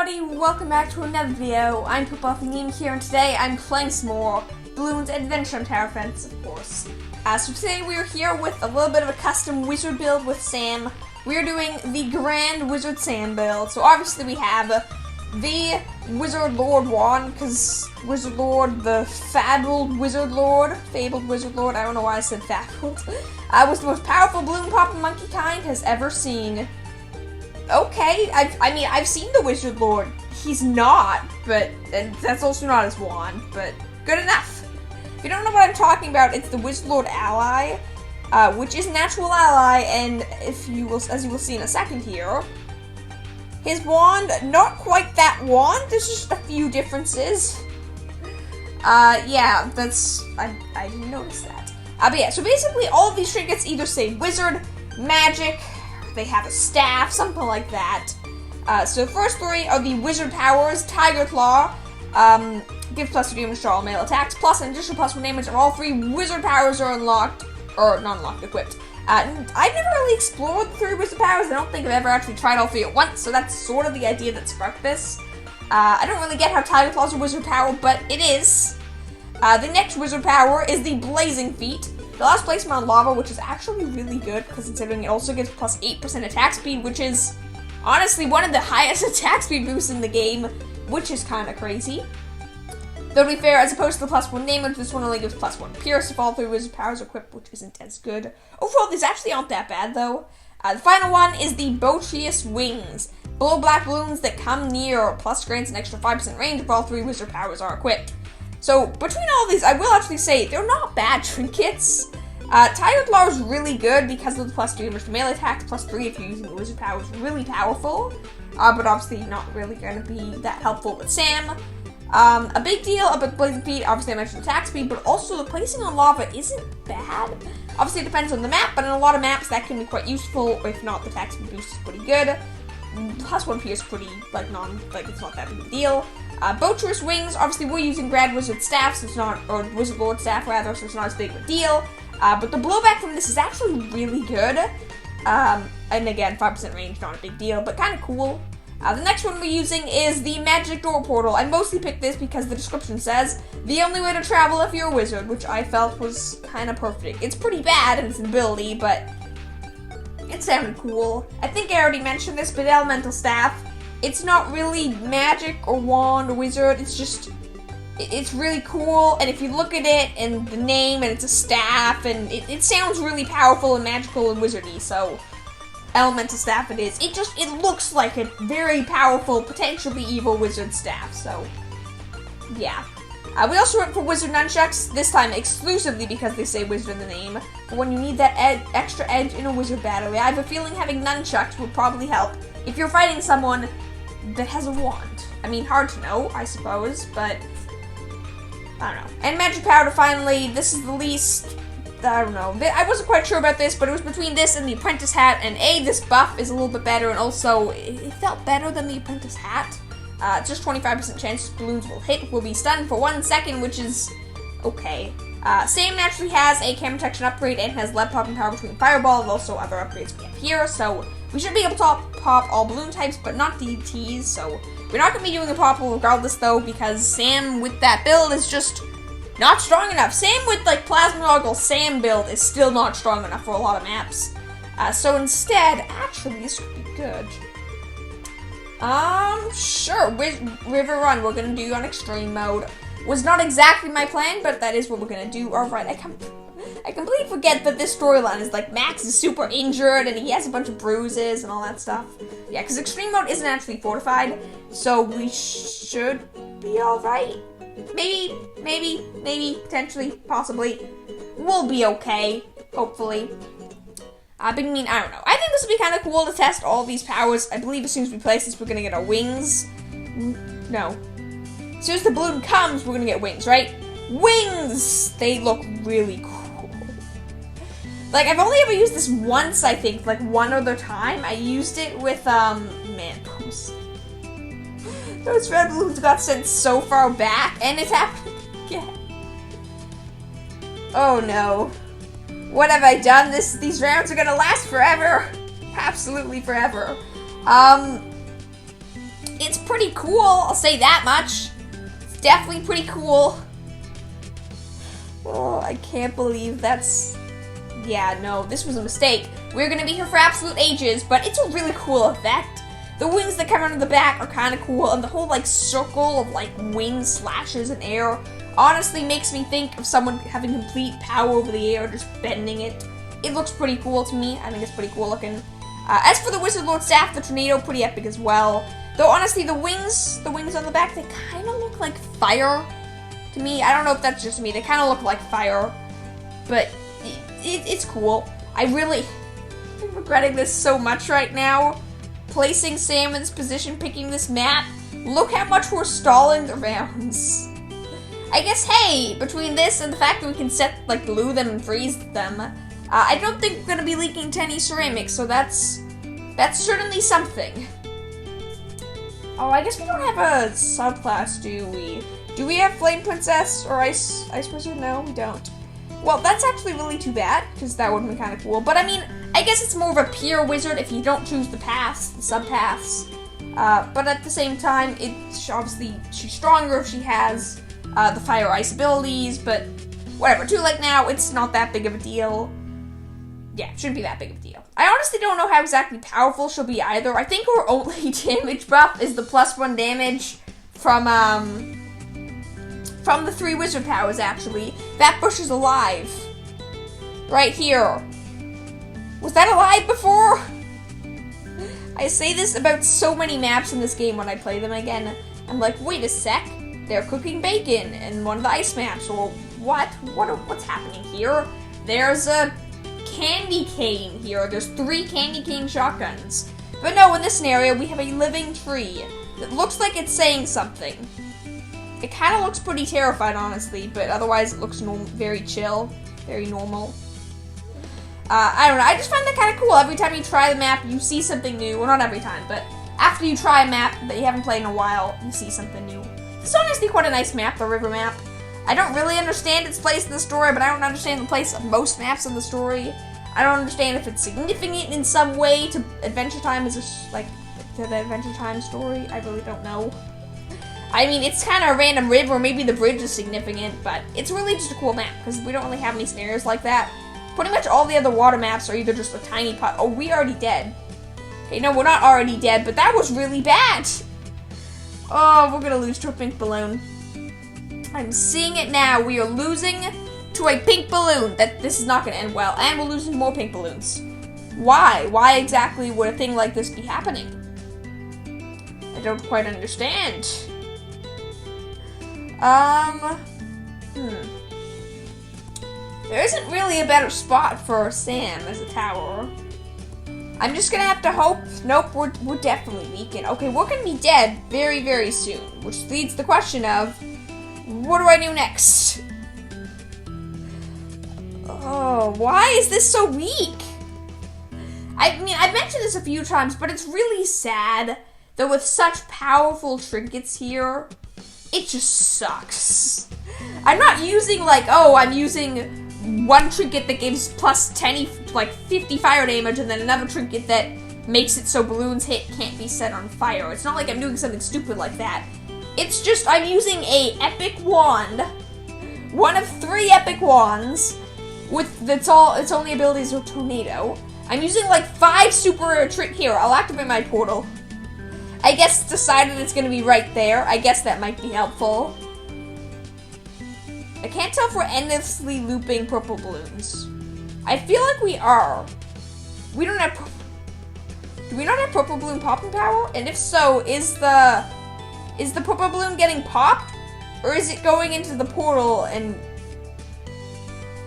everybody, welcome back to another video. I'm Poop here, and today I'm playing some more Bloons Adventure on Tower Defense, of course. So today we are here with a little bit of a custom wizard build with Sam. We are doing the Grand Wizard Sam build. So obviously we have the Wizard Lord wand, because Wizard Lord, the fabled Wizard Lord, I don't know why I said fabled, was the most powerful balloon popping monkey kind has ever seen. Okay, I've seen the Wizard Lord. He's not, but that's also not his wand, but good enough. If you don't know what I'm talking about, it's the Wizard Lord ally, which is an actual ally, and as you will see in a second here, his wand, not quite that wand, there's just a few differences. Yeah, I didn't notice that. But yeah, so basically all of these trinkets either say wizard, magic, they have a staff, something like that. So the first three are the wizard powers. Tiger Claw gives plus 2 damage to all melee attacks, plus an additional plus 1 damage, and all three wizard powers are unlocked, or not unlocked, equipped. I've never really explored the 3 wizard powers. I don't think I've ever actually tried all 3 at once, so that's sort of the idea that sparked this. I don't really get how Tiger Claw's a wizard power, but it is. The next wizard power is the Blazing Feet. The last placement on lava, which is actually really good, because considering it also gives plus 8% attack speed, which is honestly one of the highest attack speed boosts in the game, which is kind of crazy. Though to be fair, as opposed to the plus 1 damage, this one only gives plus 1 pierce if all 3 wizard powers are equipped, which isn't as good. Overall, these actually aren't that bad, though. The final one is the Botrius Wings. Blow black balloons that come near, plus grants an extra 5% range if all 3 wizard powers are equipped. So, between all of these, I will actually say, they're not bad trinkets. Tiger Claw is really good because of the plus 2 damage to melee attacks, plus 3 if you're using the wizard power is really powerful, but obviously not really going to be that helpful with Sam. A big deal about Blazing Feet, obviously I mentioned attack speed, but also the placing on lava isn't bad. Obviously it depends on the map, but in a lot of maps that can be quite useful, if not the attack speed boost is pretty good. Plus 1 pierce is pretty, it's not that big of a deal. Botrius Wings, obviously we're using Grand Wizard Staff, so it's not, or Wizard Lord Staff rather, so it's not as big of a deal. But the blowback from this is actually really good. And again, 5% range, not a big deal, but kind of cool. The next one we're using is the Magic Door Portal. I mostly picked this because the description says, the only way to travel if you're a wizard, which I felt was kind of perfect. It's pretty bad in its ability, but it sounded cool. I think I already mentioned this, but Elemental Staff, it's not really magic or wand or wizard, it's really cool, and if you look at it and the name and it's a staff, and it sounds really powerful and magical and wizardy, so Elemental Staff it is. It looks like a very powerful, potentially evil wizard staff, so yeah. We also went for Wizard Nunchucks, this time exclusively because they say wizard in the name, for when you need that extra edge in a wizard battle. I have a feeling having nunchucks would probably help if you're fighting someone that has a wand. I mean, hard to know, I suppose, but I don't know. And Magic Powder, finally, this is the least, I don't know. I wasn't quite sure about this, but it was between this and the Apprentice Hat, and this buff is a little bit better, and also, it felt better than the Apprentice Hat. Just 25% chance balloons will be stunned for 1 second, which is okay. Sam naturally has a camera protection upgrade and has lead popping power between Fireball and also other upgrades we have here, so we should be able to pop all balloon types, but not DTs, so we're not going to be doing a popple regardless, though, because Sam with that build is just not strong enough. Sam with, Plasma Goggle Sam build is still not strong enough for a lot of maps. So instead, actually, this would be good. Sure, River Run we're going to do on extreme mode. Was not exactly my plan, but that is what we're going to do. Alright, I completely forget that this storyline is, Max is super injured, and he has a bunch of bruises and all that stuff. Yeah, because extreme mode isn't actually fortified, so we should be alright. Maybe, potentially, possibly. We'll be okay, hopefully. I don't know. I think this would be kind of cool to test all these powers. I believe as soon as we place this, we're going to get our wings. No. As soon as the balloon comes, we're going to get wings, right? Wings! They look really cool. I've only ever used this once, I think. One other time. I used it with, man, those red balloons got sent so far back, and it's happening again. Oh no. What have I done? These rounds are gonna last forever. Absolutely forever. It's pretty cool, I'll say that much. It's definitely pretty cool. Oh, I can't believe that's... Yeah, no, this was a mistake. We're gonna be here for absolute ages, but it's a really cool effect. The wings that come out of the back are kind of cool, and the whole, like, circle of, like, wing slashes in air honestly makes me think of someone having complete power over the air, just bending it. It looks pretty cool to me. I think it's pretty cool looking. As for the Wizard Lord Staff, the tornado, pretty epic as well. Though, honestly, the wings on the back, they kind of look like fire to me. I don't know if that's just me. They kind of look like fire, but it's cool. I'm regretting this so much right now. Placing Sam in this position, picking this map. Look how much we're stalling the rounds. I guess, hey, between this and the fact that we can set, like, glue them and freeze them, I don't think we're gonna be leaking to any ceramics, so that's certainly something. Oh, I guess we don't have a subclass, do we? Do we have Flame Princess or Ice Wizard? No, we don't. Well, that's actually really too bad, because that would have been kind of cool. But, I mean, I guess it's more of a pure wizard if you don't choose the paths, the sub-paths. But at the same time, obviously, she's stronger if she has the Fire Ice abilities, but whatever. Too late now, it's not that big of a deal. Yeah, it shouldn't be that big of a deal. I honestly don't know how exactly powerful she'll be either. I think her only damage buff is the +1 damage from the 3 wizard powers, actually. That bush is alive. Right here. Was that alive before? I say this about so many maps in this game when I play them again. I'm like, wait a sec. They're cooking bacon in one of the ice maps. Well, what's happening here? There's a candy cane here. There's 3 candy cane shotguns. But no, in this scenario, we have a living tree that looks like it's saying something. It kind of looks pretty terrified, honestly, but otherwise it looks very chill, very normal. I don't know, I just find that kind of cool. Every time you try the map, you see something new. Well, not every time, but after you try a map that you haven't played in a while, you see something new. This is honestly quite a nice map, the river map. I don't really understand its place in the story, but I don't understand the place of most maps in the story. I don't understand if it's significant in some way to Adventure Time as to the Adventure Time story. I really don't know. I mean, it's kind of a random river, maybe the bridge is significant, but it's really just a cool map, because we don't really have any scenarios like that. Pretty much all the other water maps are either just a tiny pot. Oh, we already dead. Okay, no, we're not already dead, but that was really bad. Oh, we're gonna lose to a pink balloon. I'm seeing it now. We are losing to a pink balloon. This is not gonna end well, and we're losing more pink balloons. Why? Why exactly would a thing like this be happening? I don't quite understand. There isn't really a better spot for Sam as a tower. I'm just gonna have to hope. Nope, we're definitely weakened. Okay, we're gonna be dead very, very soon, which leads to the question of, what do I do next? Oh, why is this so weak? I mean, I've mentioned this a few times, but it's really sad that with such powerful trinkets here, it just sucks. I'm not using I'm using one trinket that gives plus 10, 50 fire damage, and then another trinket that makes it so balloons can't be set on fire. It's not like I'm doing something stupid like that. It's just I'm using a epic wand, one of 3 epic wands, with its only abilities are tornado. I'm using 5 super here. I'll activate my portal. I guess it's decided it's gonna be right there. I guess that might be helpful. I can't tell if we're endlessly looping purple balloons. I feel like we are. We don't have. Do we not have purple balloon popping power? And if so, is the purple balloon getting popped, or is it going into the portal? And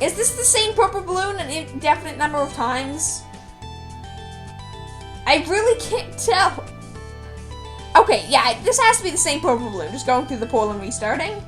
is this the same purple balloon an indefinite number of times? I really can't tell. Okay, yeah, this has to be the same purple balloon, just going through the portal and restarting.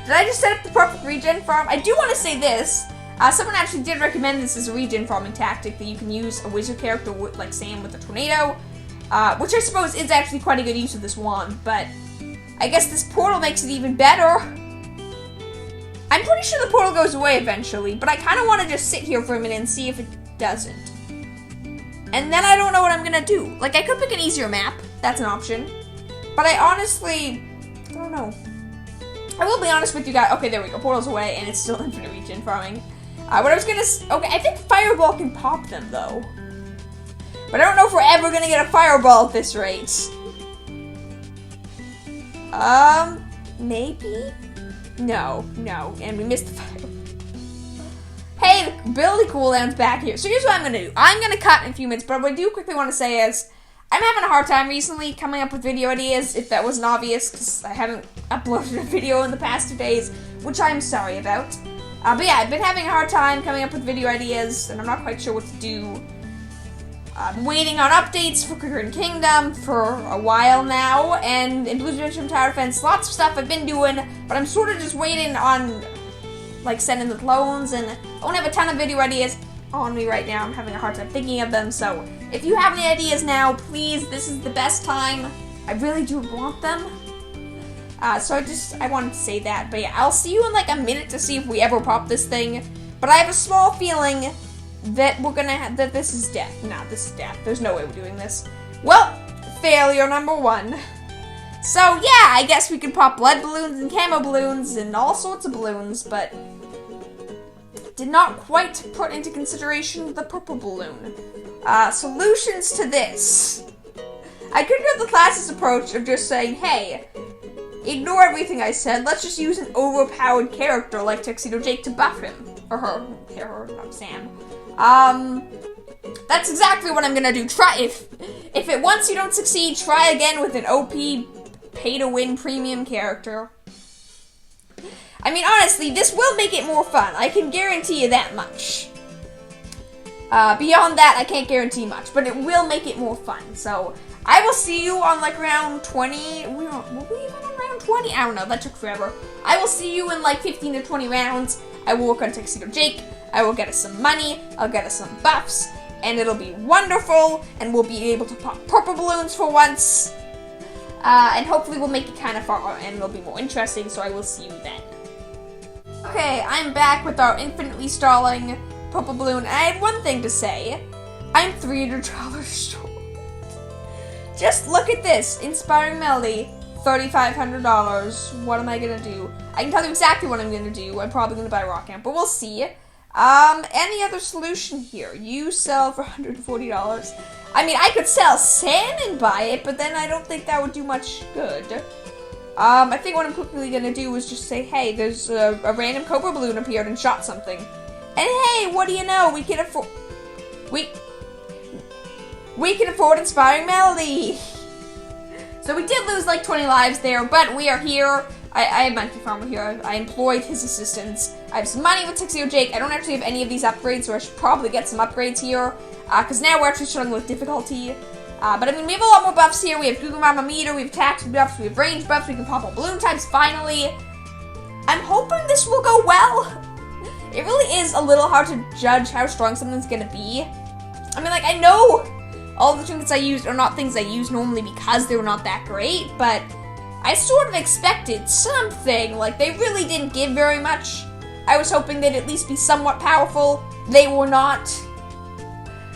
Did I just set up the perfect regen farm? I do want to say this. Someone actually did recommend this as a regen farming tactic, that you can use a wizard character like Sam with a tornado, which I suppose is actually quite a good use of this wand, but I guess this portal makes it even better. I'm pretty sure the portal goes away eventually, but I kind of want to just sit here for a minute and see if it doesn't. and then I don't know what I'm gonna do. Like, I could pick an easier map. That's an option. But I honestly, I don't know. I will be honest with you guys. Okay, there we go. Portal's away, and it's still infinite regen farming. What I was gonna okay, I think Fireball can pop them, though. But I don't know if we're ever gonna get a Fireball at this rate. Maybe? No, and we missed the Fireball. Hey, the ability cooldown's back here. So here's what I'm gonna do. I'm gonna cut in a few minutes, but what I do quickly want to say is, I'm having a hard time recently coming up with video ideas, if that wasn't obvious, because I haven't uploaded a video in the past 2 days, which I'm sorry about. But yeah, I've been having a hard time coming up with video ideas, and I'm not quite sure what to do. I'm waiting on updates for Cricket Kingdom for a while now, and in Bloons Adventure Tower Defense, lots of stuff I've been doing, but I'm sort of just waiting on, like, sending the clones, and I don't have a ton of video ideas on me right now. I'm having a hard time thinking of them, so if you have any ideas now, please, this is the best time. I really do want them. So I wanted to say that, but yeah, I'll see you in like a minute to see if we ever pop this thing, but I have a small feeling that we're gonna have, that this is death. No, this is death. There's no way we're doing this. Well, failure number 1. So yeah, I guess we could pop blood balloons and camo balloons and all sorts of balloons, but did not quite put into consideration the purple balloon. Solutions to this. I could do the class's approach of just saying, hey, ignore everything I said, let's just use an overpowered character like Tuxedo Jake to buff him. Or her, not Sam. That's exactly what I'm gonna do. If it once you don't succeed, try again with an OP pay-to-win premium character. I mean, honestly, this will make it more fun. I can guarantee you that much. Beyond that, I can't guarantee much, but it will make it more fun. So, I will see you on, like, round 20. Were we even on round 20? I don't know. That took forever. I will see you in, like, 15 to 20 rounds. I will work on Tuxedo Jake. I will get us some money. I'll get us some buffs. And it'll be wonderful. And we'll be able to pop purple balloons for once. And hopefully we'll make it kind of fun and it'll be more interesting. So, I will see you then. Okay, I'm back with our infinitely stalling purple balloon. And I had one thing to say. I'm $300 short. Just look at this. Inspiring Melody, $3,500. What am I gonna do? I can tell you exactly what I'm gonna do. I'm probably gonna buy Rock Amp, but we'll see. Any other solution here? You sell for $140. I mean, I could sell sand and buy it, but then I don't think that would do much good. I think what I'm quickly gonna do is just say, hey, there's a random Cobra balloon appeared and shot something. And hey, what do you know? We can afford... We can afford Inspiring Melody! So we did lose like 20 lives there, but we are here. I have Monkey Farmer here. I employed his assistance. I have some money with Tuxedo Jake. I don't actually have any of these upgrades, so I should probably get some upgrades here. Because now we're actually struggling with difficulty. But I mean, we have a lot more buffs here. We have Google Mama Meter, we have attack buffs, we have range buffs, we can pop all balloon types finally. I'm hoping this will go well. It really is a little hard to judge how strong something's gonna be. I mean, like, I know all the trinkets I used are not things I use normally because they were not that great, but I sort of expected something. Like, they really didn't give very much. I was hoping they'd at least be somewhat powerful. They were not.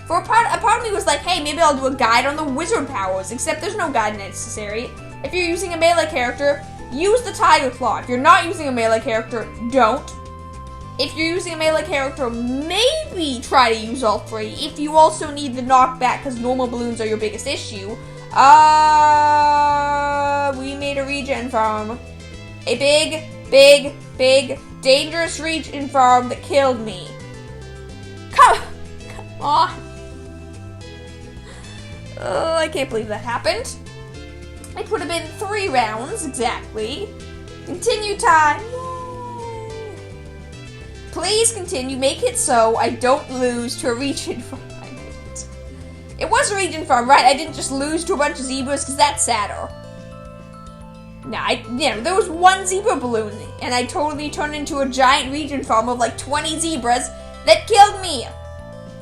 For a part of me was like, hey, maybe I'll do a guide on the wizard powers, except there's no guide necessary. If you're using a melee character, use the Tiger Claw. If you're not using a melee character, don't. If you're using a melee character, maybe try to use all 3. If you also need the knockback, because normal balloons are your biggest issue. We made a regen farm. A big, dangerous regen farm that killed me. Come on. Oh, I can't believe that happened. It would have been 3 rounds, exactly. Continue time. Please continue, make it so I don't lose to a regen farm. It was a regen farm, right? I didn't just lose to a bunch of zebras, because that's sadder. Nah, there was 1 zebra balloon, and I totally turned into a giant regen farm of like 20 zebras that killed me.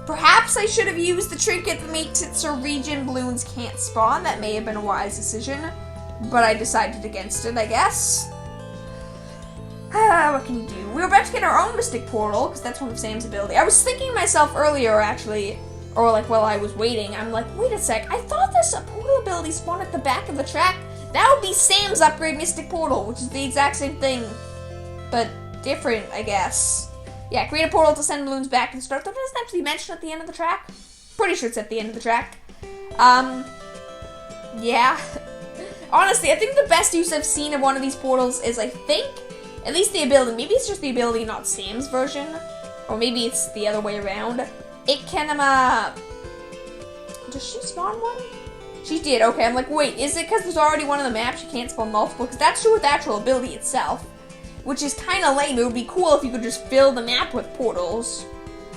Perhaps I should have used the trinket that makes it so regen balloons can't spawn. That may have been a wise decision, but I decided against it, I guess. What can you do? We were about to get our own Mystic Portal, because that's one of Sam's ability. I was thinking to myself earlier, actually, or like while I was waiting, I'm like, wait a sec, I thought this portal ability spawned at the back of the track. That would be Sam's upgrade Mystic Portal, which is the exact same thing, but different, I guess. Yeah, create a portal to send Bloons back to the start. That doesn't actually mention at the end of the track. Pretty sure it's at the end of the track. Yeah. Honestly, I think the best use I've seen of one of these portals is, I think, at least the ability. Maybe it's just the ability, not Sam's version. Or maybe it's the other way around. It can, does she spawn one? She did, okay. I'm like, wait, is it because there's already one on the map? She can't spawn multiple? Because that's true with the actual ability itself. Which is kind of lame. It would be cool if you could just fill the map with portals.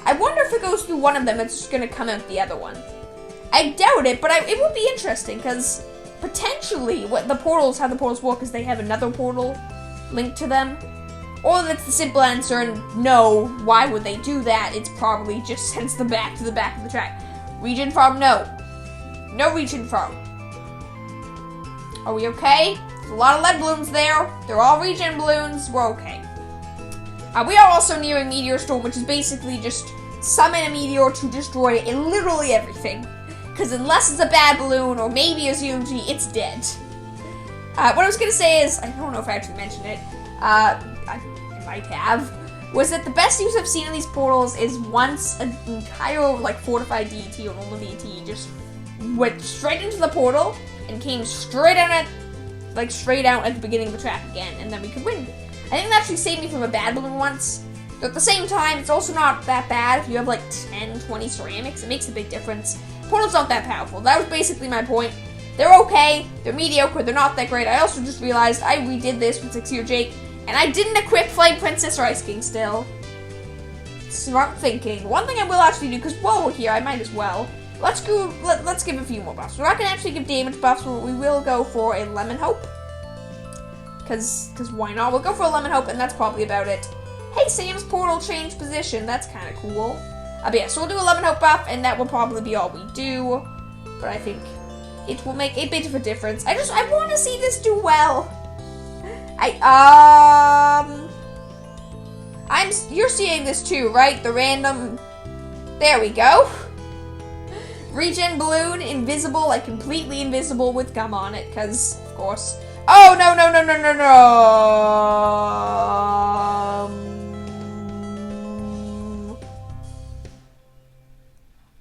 I wonder if it goes through one of them, it's just going to come out the other one. I doubt it, but it would be interesting, because potentially how the portals work is they have another portal linked to them. Or that's the simple answer, and no, why would they do that? It's probably just sends them back to the back of the track. Region farm, no. No region farm. Are we okay? There's a lot of lead balloons there. They're all regen balloons. We're okay. We are also nearing Meteor Storm, which is basically just summon a meteor to destroy literally everything. Because unless it's a bad balloon, or maybe a ZMG, it's dead. What I was going to say is, I don't know if I actually mentioned it, I might have, was that the best use I've seen of these portals is once an entire, like, fortified DET or normal DET just went straight into the portal and came straight out at the beginning of the track again, and then we could win. I think that actually saved me from a bad balloon once. But at the same time, it's also not that bad if you have like 10, 20 ceramics. It makes a big difference. Portals aren't that powerful. That was basically my point. They're okay, they're mediocre, they're not that great. I also just realized I redid this with 6-year Jake, and I didn't equip Flame Princess or Ice King still. Smart thinking. One thing I will actually do, because while we're here, I might as well. Let's give a few more buffs. We're not going to actually give damage buffs, but we will go for a Lemon Hope. Because why not? We'll go for a Lemon Hope, and that's probably about it. Hey, Sam's portal changed position. That's kind of cool. But yeah, so we'll do a Lemon Hope buff, and that will probably be all we do. But I think it will make a bit of a difference. I want to see this do well. You're seeing this too, right? The random, there we go. Regen balloon, invisible, like completely invisible with gum on it, because, of course. Oh, no.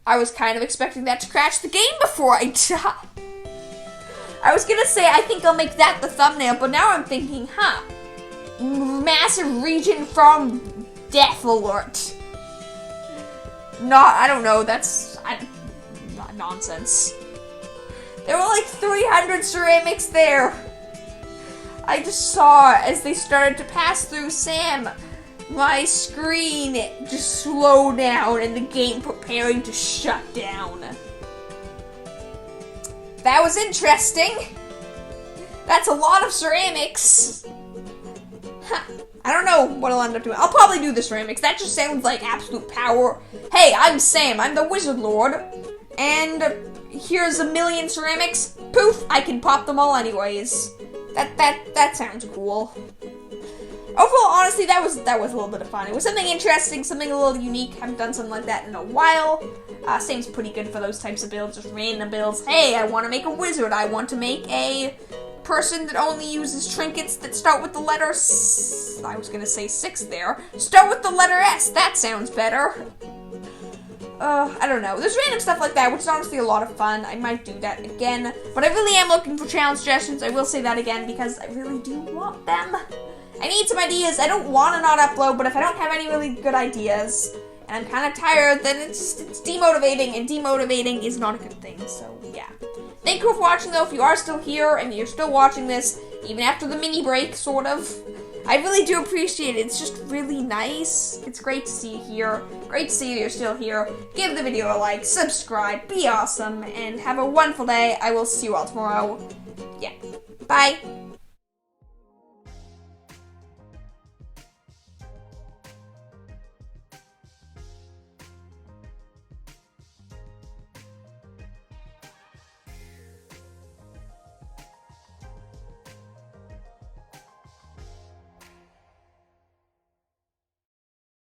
I was kind of expecting that to crash the game before I die. I was gonna say, I think I'll make that the thumbnail, but now I'm thinking, massive region from death alert. I don't know, that's not nonsense. There were like 300 ceramics there. I just saw as they started to pass through Sam, my screen just slowed down and the game preparing to shut down. That was interesting. That's a lot of ceramics. I don't know what I'll end up doing. I'll probably do the ceramics. That just sounds like absolute power. Hey, I'm Sam. I'm the Wizard Lord. And here's a million ceramics. Poof, I can pop them all anyways. That sounds cool. Overall, honestly, that was a little bit of fun. It was something interesting, something a little unique. Haven't done something like that in a while. Same's pretty good for those types of builds, just random builds. Hey, I want to make a wizard. I want to make a person that only uses trinkets that start with the letter S. I was gonna say 6 there. Start with the letter S. That sounds better. I don't know. There's random stuff like that, which is honestly a lot of fun. I might do that again. But I really am looking for challenge suggestions. I will say that again because I really do want them. I need some ideas. I don't want to not upload, but if I don't have any really good ideas, and I'm kind of tired, then it's demotivating, and demotivating is not a good thing, so yeah. Thank you for watching, though. If you are still here, and you're still watching this, even after the mini break, sort of, I really do appreciate it. It's just really nice. It's great to see you here. Great to see you're still here. Give the video a like, subscribe, be awesome, and have a wonderful day. I will see you all tomorrow. Yeah. Bye.